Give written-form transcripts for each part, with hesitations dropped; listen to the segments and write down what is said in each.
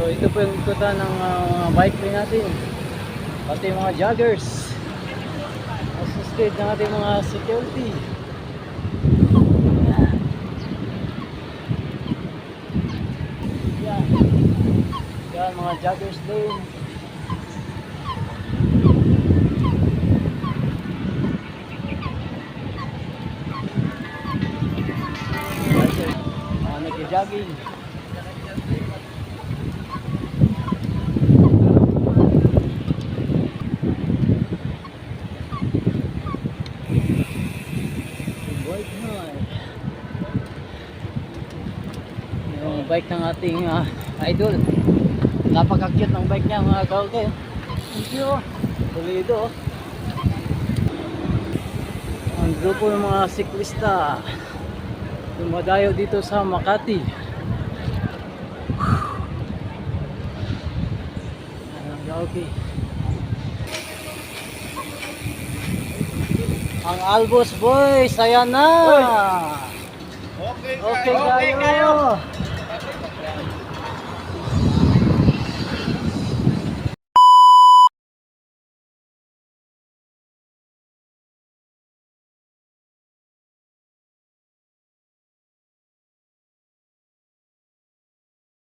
So ito po yung ikutan ng bike lane natin, pati mga joggers, assisted ng ating mga security. Yan, yan mga joggers lane. Mga nag-jogging. Yung bike ng ating idol, napaka-cute ng bike niya mga kauke. Thank you. Pulido. Ang grupo ng mga siklista dumadayo dito sa Makati. Okay. Ang Albos Boys, ayan na. Okay kayo.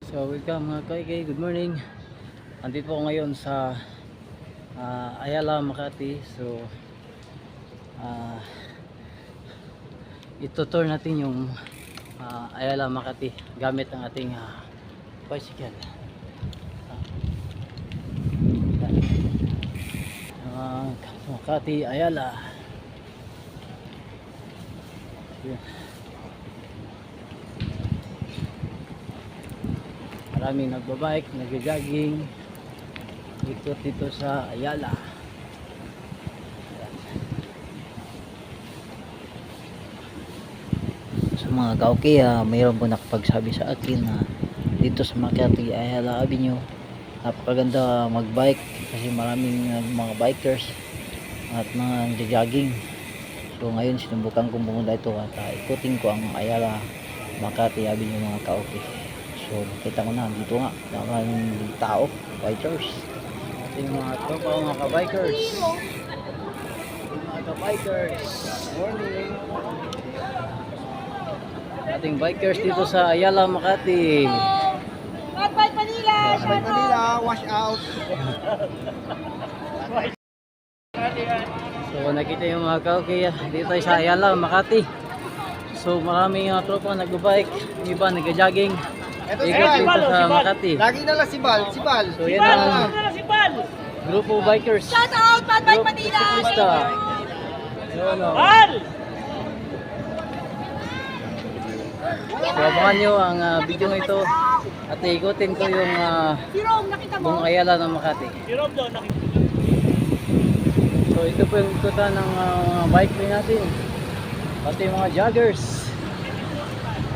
So welcome mga kaikay, good morning. Andito ako ngayon sa Ayala, Makati. So itutour natin yung Ayala, Makati gamit ang ating bicycle. Makati, Ayala. Yan. Maraming nagbabike, nag-jogging dito sa Ayala. So mga kauki, mayroon po nakapagsabi sa akin na dito sa Makati, Ayala Avenue, napakaganda magbike kasi maraming mga bikers at mga nag-jogging. So ngayon sinubukan kong pumunta ito at ikutin ko ang Ayala Makati Avenue mga kauki. So nakita ko na dito nga maraming tao, bikers, ating mga tropa mga ka-bikers, morning, ating bikers dito sa Ayala, Makati. Bye Manila! Bye Manila, wash out. So nakita yung mga kauki dito tayo sa Ayala, Makati. So maraming tropa nag-bike, yung iba nag-jogging. Ito Ikot dito sa Makati. Lagi na lang si Bal, si Bal. So yan ang grupo bikers, Shout out Bye grupo Manila! siklista. So ano, so abangan nyo ang video ito at ikutin ko yung Si Rome, nakita mo? buong Ayala ng Makati. So ito po yung ikutan ng bike lane natin, pati mga joggers,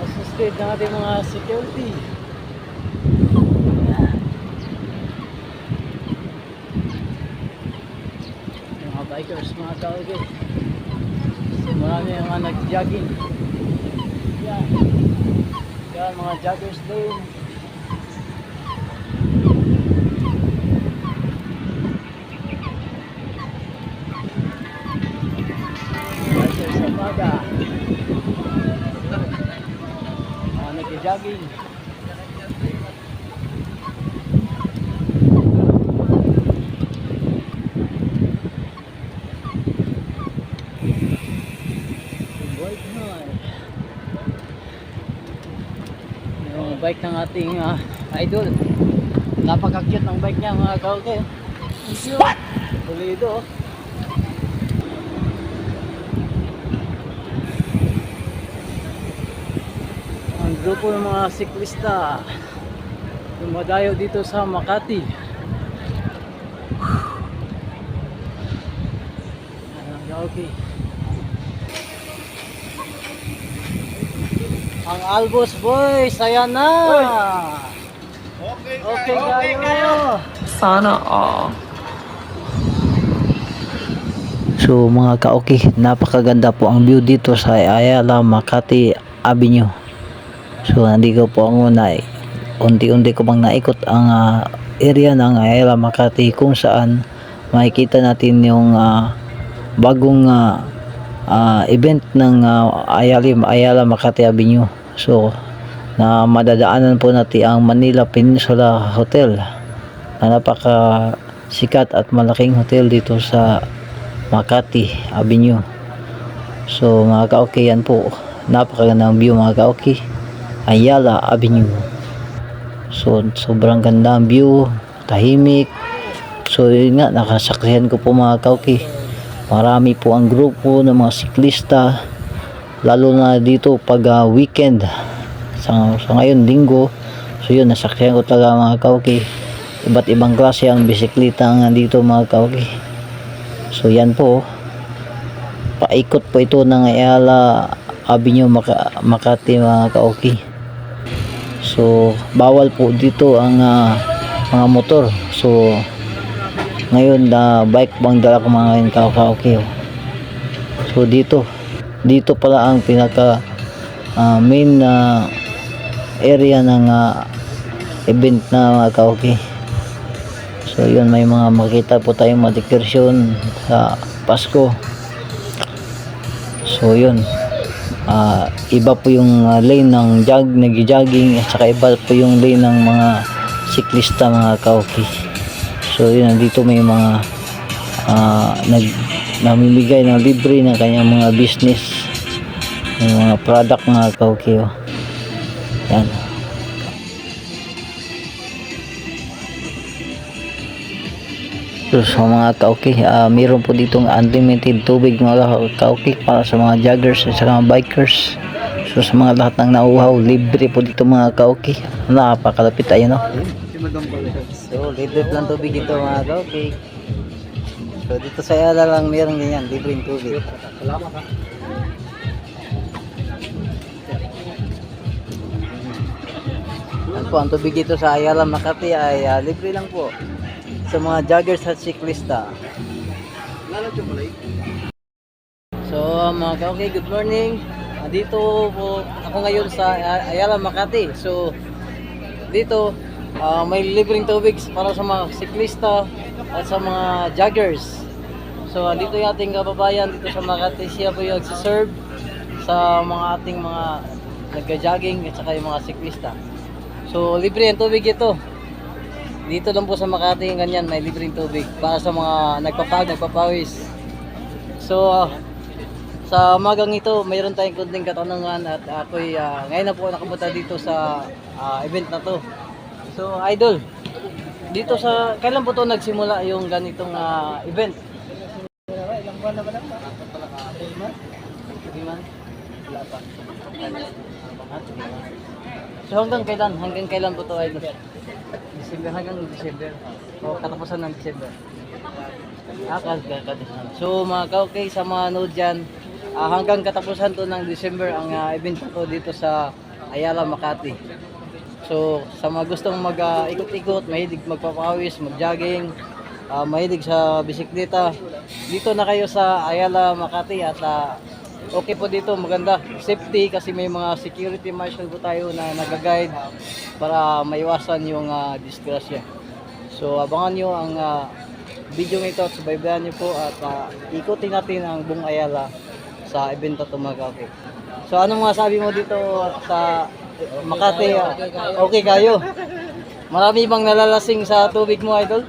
assisted ng ating mga security. Mga bikers, mga kauge. So marami yung mga nag-jogging. Yan. Yan mga joggers din. Bikers sa baga. Mga nag-jogging. Yung bike ng ating idol, napaka-cute ng bike niya mga kauke. What? Pulido. Ang grupo ng mga siklista dumadayo dito sa Makati. Okay. Ang Albos Boys, ayan na. Okay kayo. Sana all. So mga kaoki, napakaganda po ang view dito sa Ayala Makati Avenue. So nandito po ang una unti-unti ko bang naikot ang area ng Ayala Makati, kung saan makikita natin yung bagong event ng Ayala Makati Avenue. So na madadaanan po natin ang Manila Peninsula Hotel, na napaka sikat at malaking hotel dito sa Makati Avenue. So mga ka-okay, yan po, napakagandang view mga ka-okay, Ayala Avenue. So sobrang ganda ang view, tahimik. So yun nga, nakasaksihan ko po mga ka-okay, marami po ang grupo ng mga siklista, lalo na dito pag weekend. Sa ngayon linggo. So yun, nasaksihan ko talaga mga ka-okay, iba't ibang klase ang bisikleta nga dito mga ka-okay. So yan po, paikot po ito ng Ayala Avenue Makati mga ka-okay. So bawal po dito ang mga motor. So ngayon bike bang dala ko mga ka-okay. So dito pala ang pinaka main area ng event na mga ka-okay. So yun, may mga makita po tayong mga dekorasyon sa Pasko. So yun, iba po yung lane ng nag-jogging, at saka iba po yung lane ng mga siklista mga ka-okay. So yun, nandito may mga namimigay ng libre ng kanyang mga business, yung mga product mga ka-okay. Yan. So sa mga ka-okay, meron po ditong unlimited tubig mga ka-okay para sa mga joggers at sa mga bikers. So sa mga lahat ng nauhaw, libre po dito mga ka-okay. Napakalapit tayo, no? So libre lang tubig dito mga ka-okay. So dito sa Ayala lang meron ganyan, libreng tubig. Salamat ha. Ano po, ang tubig dito sa Ayala Makati ay libre lang po sa mga joggers at siklista. So mga ka-okay, good morning. Dito po ako ngayon sa Ayala Makati. So dito may libreng tubig para sa mga siklista at sa mga joggers. So dito yung ating kababayan dito sa Makati, siya po yung nagsiserve sa mga ating mga nagja-jogging at saka yung mga siklista. So libre ang tubig ito. Dito lang po sa Makati, ganyan, may libreng tubig para sa mga nagpapawis. So sa umagang ito, mayroon tayong kunting katanungan at ako'y ngayon na po nakapunta dito sa event na to. So idol, dito sa kailan po to nagsimula yung ganitong event? Ilang buwan na ba na? 3 months? Wala pa. So hanggang kailan po to idol? December, hanggang December. O katapusan ng December. So mga ka-okay, sa mga node dyan, hanggang katapusan to ng December ang event ko dito sa Ayala Makati. So sa mga gustong mag-ikot-ikot, mahilig magpapawis, mag-jogging, mahilig sa bisikleta, dito na kayo sa Ayala Makati. At okay po dito, maganda, safety kasi may mga security marshal po tayo na nag-guide para maiwasan yung disgrasya. So abangan nyo ang video nito at subaybayan nyo po at ikutin natin ang buong Ayala sa event na tumagaki. So anong masabi mo dito sa Makati? Okay kayo? Marami bang nalalasing sa tubig mo idol?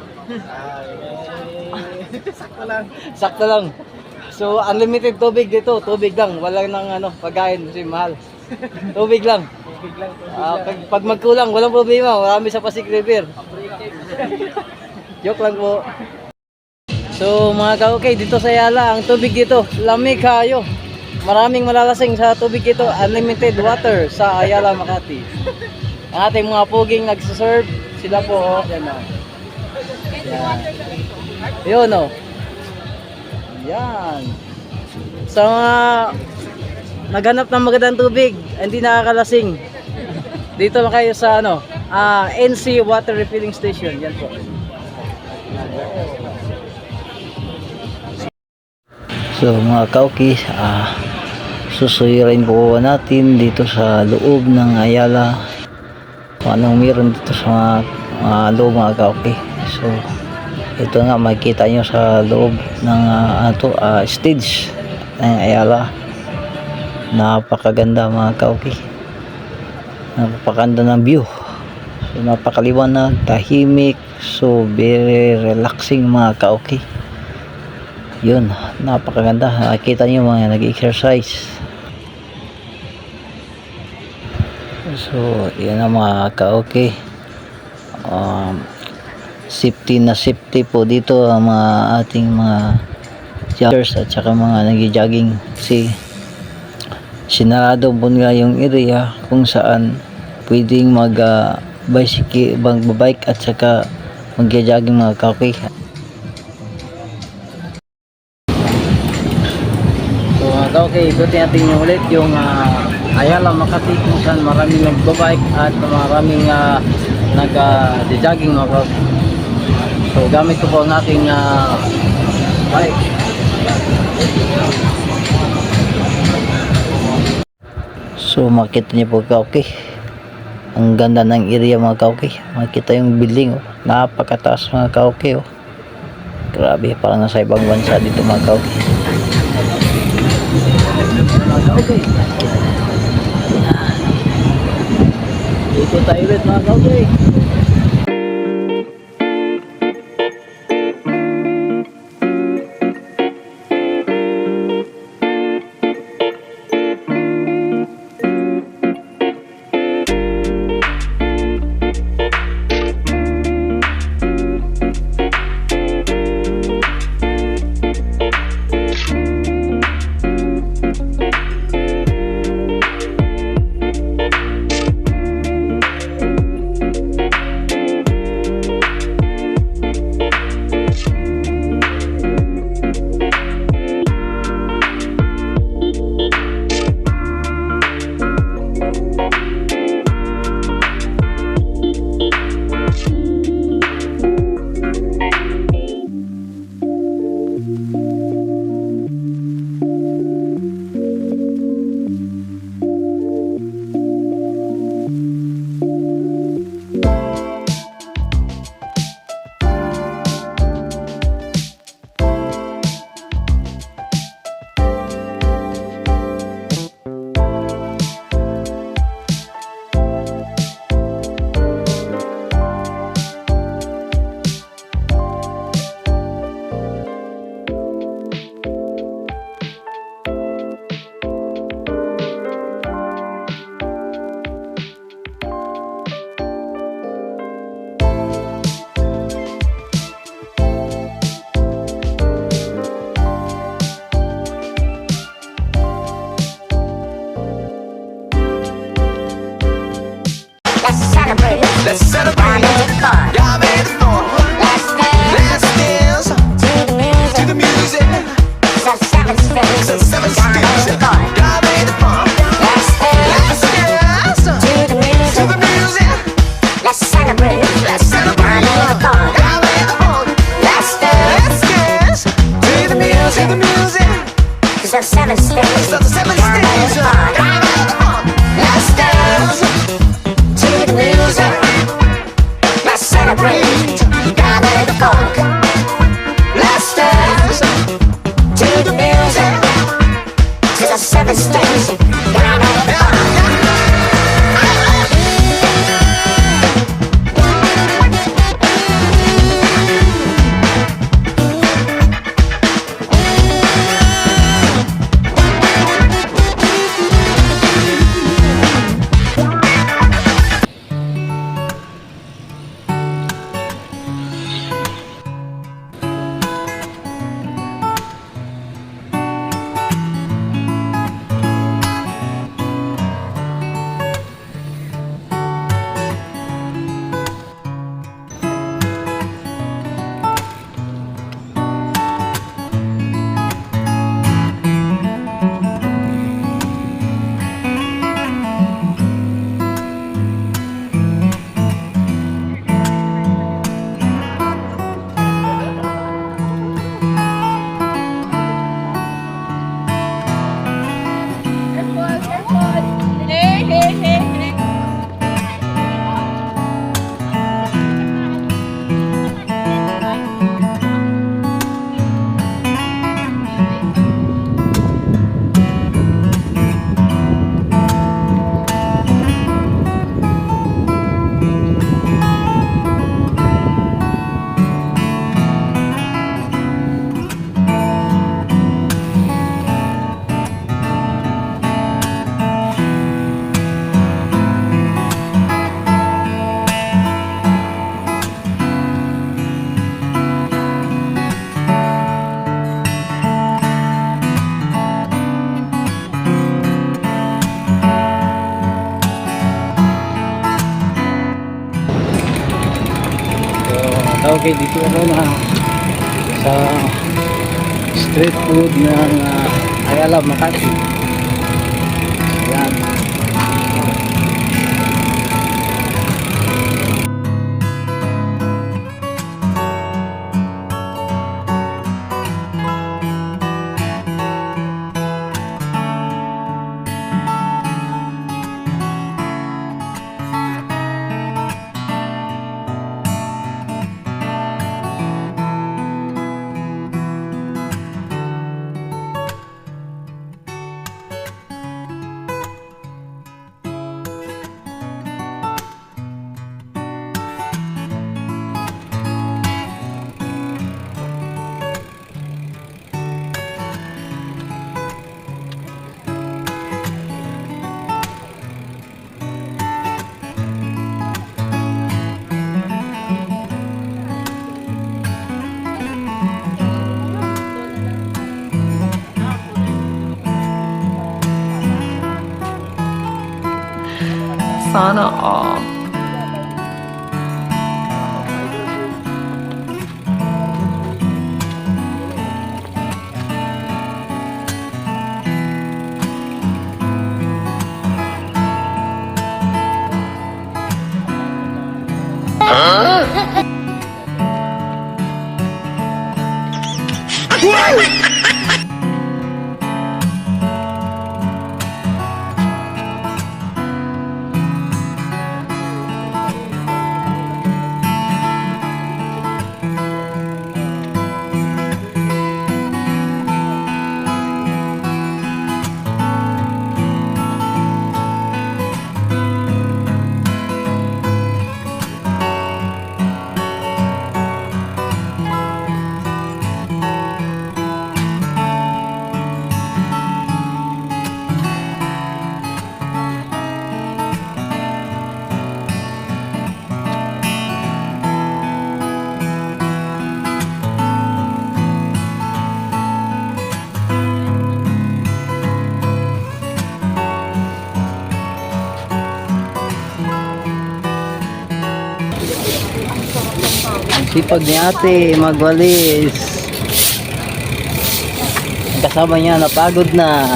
Sakto lang. Sakto lang. So unlimited tubig dito, tubig lang, walang nang pagkain kasi mahal. Tubig lang. Pag magkulang, walang problema, marami sa Pasig River. Joke lang po. So mga ka-okay, dito sa Ayala, ang tubig dito, lamig kayo. Maraming malalasing sa tubig dito, unlimited water sa Ayala Makati. Ang ating mga puging nagsiserve, sila po, yan o. Yan. Yun o. Yan. Sa mga naghanap ng magandang tubig, hindi nakakalasing, dito lang kayo sa NC Water Refilling Station. Yan po. So mga ka-okay, susuyirin po natin dito sa loob ng Ayala kung anong meron dito sa mga loob mga ka-okay. So ito nga makikita nyo sa loob ng stage ng Ayala. Napakaganda mga ka-okay, napakaganda ng view. So napakaliwanag, tahimik, so very relaxing mga ka-okay. Yun, napakaganda. Nakikita nyo mga nag-exercise. So yan ang mga ka-okay. Safety na safety po dito ang mga ating mga joggers at saka mga nag-jogging, kasi sinarado po nga yung area kung saan pwedeng bicycle, bike at saka mag-jogging mga ka-okay. So mga ka-okay, ikutin natin yung ulit yung Ayala, Makati, kung saan maraming nagbabike at maraming nag-jogging mga ka-okay. So gamit ko po ang ating bike. So makita niyo po ka-okay, ang ganda ng area mga ka-okay. Makita yung building, oh. Napakataas mga ka-okay, oh. Grabe, parang nasa ibang bansa dito mga ka-okay. Mga ka-okay, dito tayo ulit mga ka-okay. Let's celebrate. Y'all made it fun. Let's dance to the music. So seven steps. Y'all made it fun. Let's dance to the music. Let's celebrate. Y'all made it fun. Let's dance to the music. So seven steps. Y'all made it fun. Let's dance to the music. Let's celebrate. Okay, dito ako na sa street food ng Ayala, Makati. Yan. Sana all. Sipag ni ate magwalis. Kasama niya napagod na.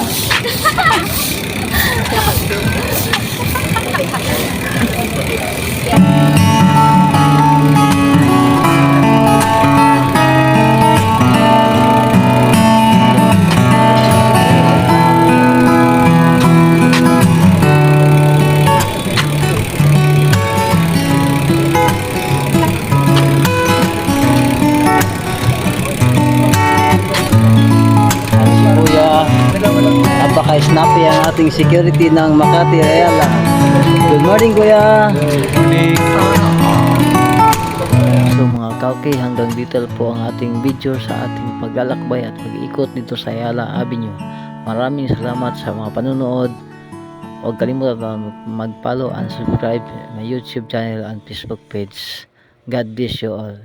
Napaka-snappy ang ating security ng Makati, Ayala. Good morning, Kuya. Good morning. So mga kauki, hanggang dito po ang ating video sa ating paglalakbay at pag-ikot dito sa Ayala Avenue. Maraming salamat sa mga panunood. Huwag kalimutan mag-follow and subscribe my YouTube channel and Facebook page. God bless you all.